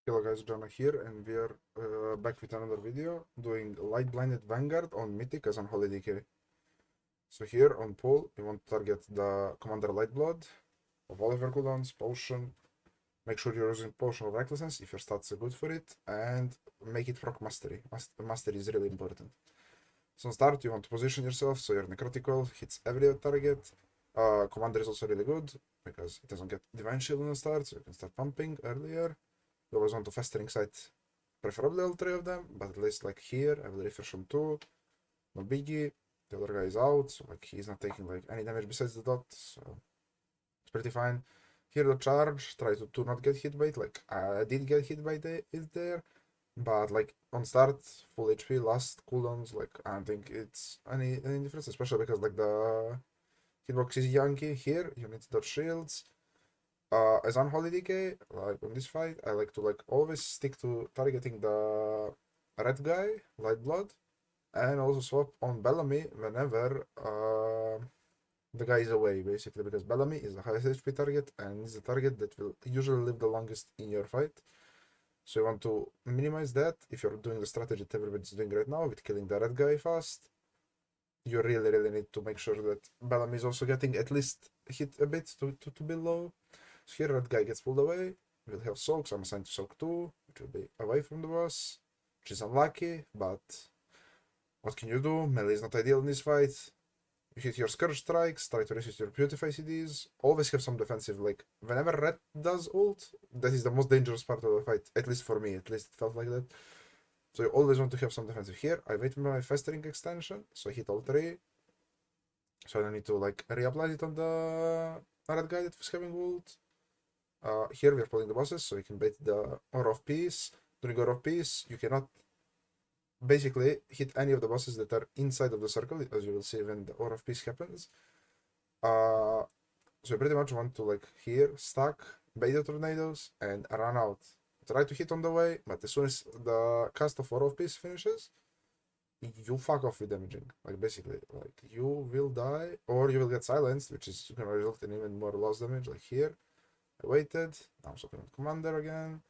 Hello guys, Jonah here, and we are back with another video doing Lightblinded Vanguard on Mythic as Unholy DK. So here on pull, you want to target the Commander Lightblood of all of your cooldowns, potion. Make sure you're using Potion of Recklessness if your stats are good for it, and make it proc Mastery. Mastery is really important. So on start, you want to position yourself so your Necrotical hits every target. Commander is also really good because it doesn't get Divine Shield on the start, so you can start pumping earlier. You always want to Festering Site, preferably all three of them, but at least like here, I will refresh on two. No biggie. The other guy is out, so like he's not taking like any damage besides the dot, so it's pretty fine. Here the charge, try to not get hit by it. Like I did get hit by it there, but like on start, full HP, last cooldowns, like I don't think it's any difference, especially because like the hitbox is Yankee. Here you need to dodge shields. As Unholy DK, like on this fight, I like to like always stick to targeting the red guy, Lightblood, and also swap on Bellamy whenever the guy is away, basically, because Bellamy is the highest HP target and is the target that will usually live the longest in your fight. So you want to minimize that if you're doing the strategy that everybody's doing right now with killing the red guy fast. You really need to make sure that Bellamy is also getting at least hit a bit to be low. So here red guy gets pulled away. We'll have soak, so I'm assigned to soak 2, which will be away from the boss, which is unlucky, but what can you do? Melee is not ideal in this fight. You hit your Scourge Strikes, try to resist your Beautify CDs, always have some defensive, like, whenever red does ult, that is the most dangerous part of the fight, at least for me, at least it felt like that. So you always want to have some defensive here. I wait for my Festering extension, so I hit all 3. So I don't need to, like, reapply it on the red guy that was having ult. Here we are pulling the bosses, so you can bait the Aura of Peace. During Aura of Peace, you cannot basically hit any of the bosses that are inside of the circle, as you will see when the Aura of Peace happens. So you pretty much want to, like, here, stack, bait the tornadoes, and run out. Try to hit on the way, but as soon as the cast of Aura of Peace finishes, you fuck off with damaging. Like, basically, like, you will die, or you will get silenced, which is going to result in even more loss damage, like here. I waited. Now I'm swapping on Commander again.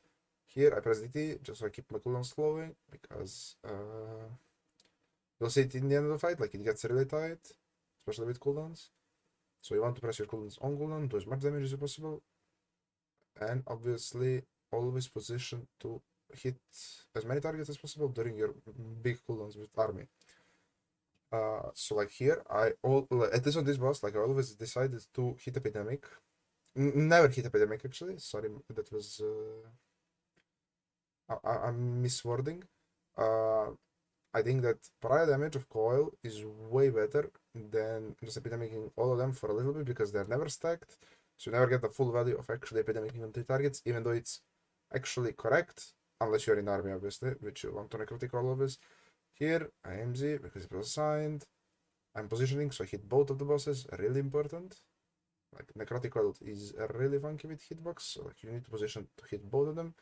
Here I press DT just so I keep my cooldowns flowing because you'll see it in the end of the fight, like it gets really tight, especially with cooldowns. So you want to press your cooldowns on cooldown, do as much damage as possible, and obviously always position to hit as many targets as possible during your big cooldowns with army. So like here, at least on this boss, like I always decided to hit Epidemic. Never hit Epidemic actually. Sorry, that was I'm miswording. I think that prior damage of coil is way better than just epidemicing all of them for a little bit because they're never stacked. So you never get the full value of actually epidemicing on 3 targets, even though it's actually correct, unless you're in army, obviously, which you want to necrotic always. Here, I am Z because it was assigned. I'm positioning, so I hit both of the bosses, really important. Like, necrotic oil is really funky with hitbox, so like you need to position to hit both of them.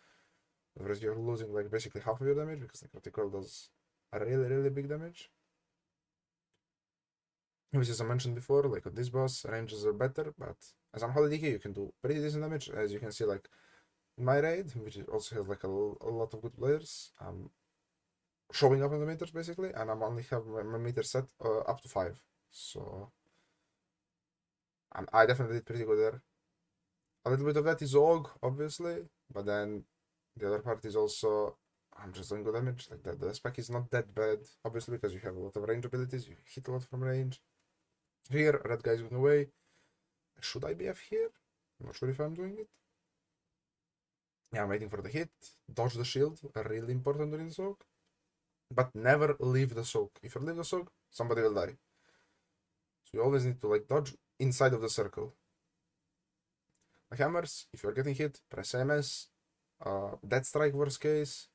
Otherwise, you're losing like basically half of your damage because necrotic oil does a really big damage. Which, as I mentioned before, like on this boss, ranges are better, but as Unholy DK, you can do pretty decent damage. As you can see, like in my raid, which also has like a lot of good players, showing up in the meters basically, and I'm only have my meter set up to 5. So I definitely did pretty good there. A little bit of that is Og, obviously, but then the other part is also I'm just doing good damage. Like the spec is not that bad, obviously, because you have a lot of range abilities. You hit a lot from range. Here, red guy's going away. Should I BF here? I'm not sure if I'm doing it. Yeah, I'm waiting for the hit. Dodge the shield, really important during the soak. But never leave the soak. If you leave the soak, somebody will die. So you always need to like dodge inside of the circle. The hammers, if you're getting hit, press MS. Death strike worst case.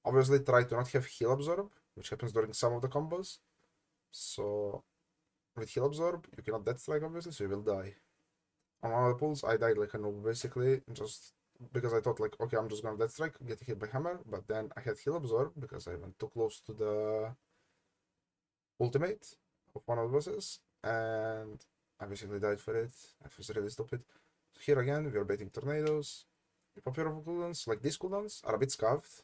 Obviously try to not have heal absorb, which happens during some of the combos. So with heal absorb, you cannot death strike obviously, so you will die. On one of the pulls, I died like a noob basically, just because I thought like, okay, I'm just gonna death strike, get hit by hammer, but then I had heal absorb because I went too close to the ultimate of one of the bosses, and I basically died for it. That was really stupid. So here again, we are baiting tornadoes. You pop your cooldowns, like these cooldowns are a bit scuffed,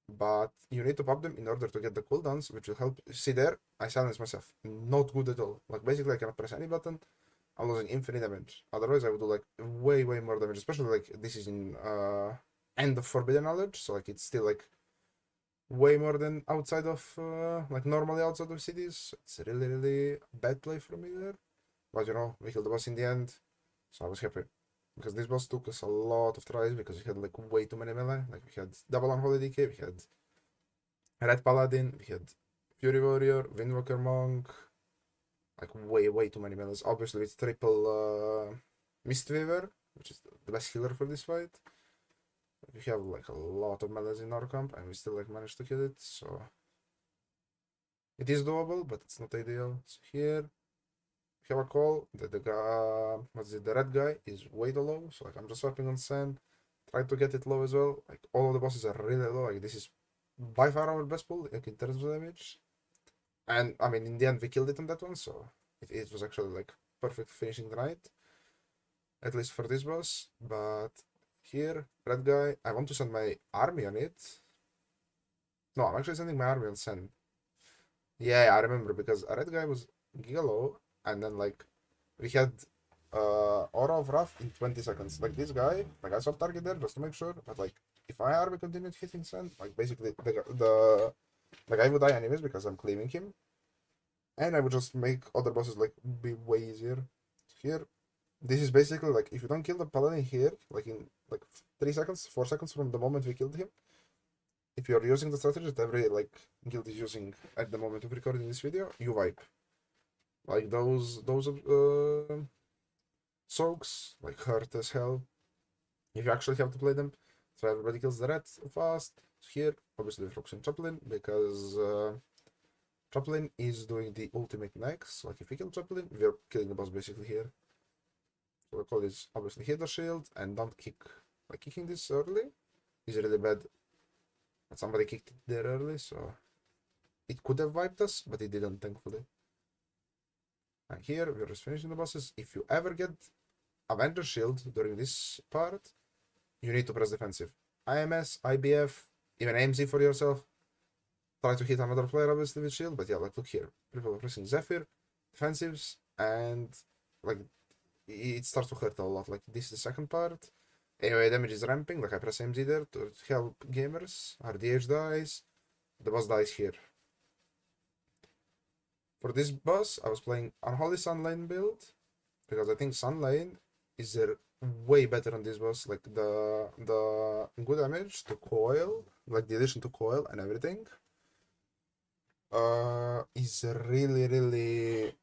but you need to pop them in order to get the cooldowns, which will help. See there, I silence myself. Not good at all. Like basically I cannot press any button. I'm losing infinite damage. Otherwise I would do like way more damage, especially like this is in end of forbidden knowledge, so like it's still like way more than outside of like normally outside of cities. It's really bad play for me there. But you know, we killed the boss in the end, so I was happy. Because this boss took us a lot of tries because we had like way too many melee. Like we had double Unholy DK, we had Red Paladin, we had Fury Warrior, Windwalker Monk, like way too many melees. Obviously it's triple Mistweaver, which is the best healer for this fight. We have like a lot of melees in our camp and we still like managed to kill it, so it is doable, but it's not ideal. So here we have a call that the guy, the red guy is way too low, so like I'm just swiping on sand, try to get it low as well. Like all of the bosses are really low. Like this is by far our best pull like in terms of damage. And I mean in the end we killed it on that one, so it was actually like perfect finishing the night. At least for this boss. But here, red guy, I want to send my army on it. No, I'm actually sending my army on sand. Yeah, I remember because a red guy was giga low, and then like we had Aura of Wrath in 20 seconds. Like this guy, like I saw target there just to make sure, but like if my army continued hitting sand, like basically the guy would die anyways because I'm claiming him. And I would just make other bosses like be way easier. Here, this is basically like if you don't kill the paladin here, like in like 3 seconds, 4 seconds from the moment we killed him, if you're using the strategy that every like guild is using at the moment of recording this video, you wipe. Like those soaks like hurt as hell if you actually have to play them. So everybody kills the red fast. Here, obviously we're focusing Chaplain because Chaplain is doing the ultimate next. Like if we kill Chaplain, we're killing the boss basically here. So the call is obviously hit the shield and don't kick. Like kicking this early is really bad. But somebody kicked it there early, so it could have wiped us, but it didn't, thankfully. And here we're just finishing the bosses. If you ever get Avenger Shield during this part, you need to press defensive. IMS, IBF, even AMZ for yourself. Try to hit another player obviously with shield, but yeah, like look here. People are pressing Zephyr, defensives, and like it starts to hurt a lot. Like this is the second part. AoE damage is ramping, like I press MZ there to help gamers. RDH dies, the boss dies here. For this boss, I was playing Unholy Sunlane build, because I think Sunlane is way better on this boss. Like the good damage to coil, like the addition to coil and everything, is really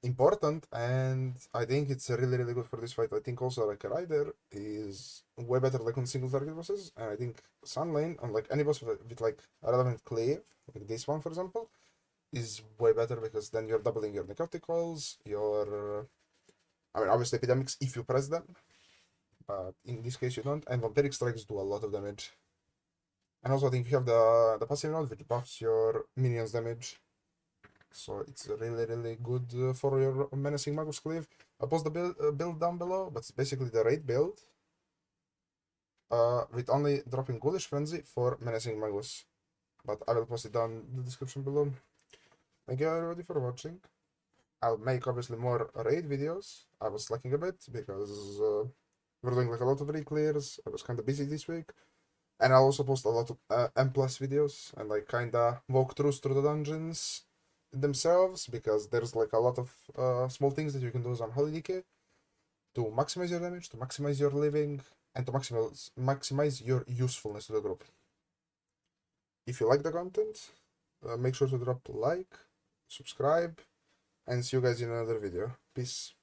important, and I think it's really good for this fight. I think also like a rider is way better like on single target bosses, and I think Sunlane on like any boss with like a relevant cleave, like this one for example, is way better because then you're doubling your necrotic coils, your I mean obviously epidemics if you press them, but in this case you don't, and vampiric strikes do a lot of damage. And also I think you have the passive node which buffs your minions damage. So it's really good for your Menacing Magus Cleave. I'll post the build down below, but it's basically the raid build with only dropping Ghoulish Frenzy for Menacing Magus. But I will post it down in the description below. Thank you everybody for watching. I'll make obviously more raid videos. I was slacking a bit because we're doing like a lot of raid clears. I was kind of busy this week. And I'll also post a lot of M+ videos and like kinda walkthroughs through the dungeons themselves, because there's like a lot of small things that you can do on Unholy DK to maximize your damage, to maximize your living, and to maximize your usefulness to the group. If you like the content, make sure to drop a like, subscribe, and see you guys in another video. Peace.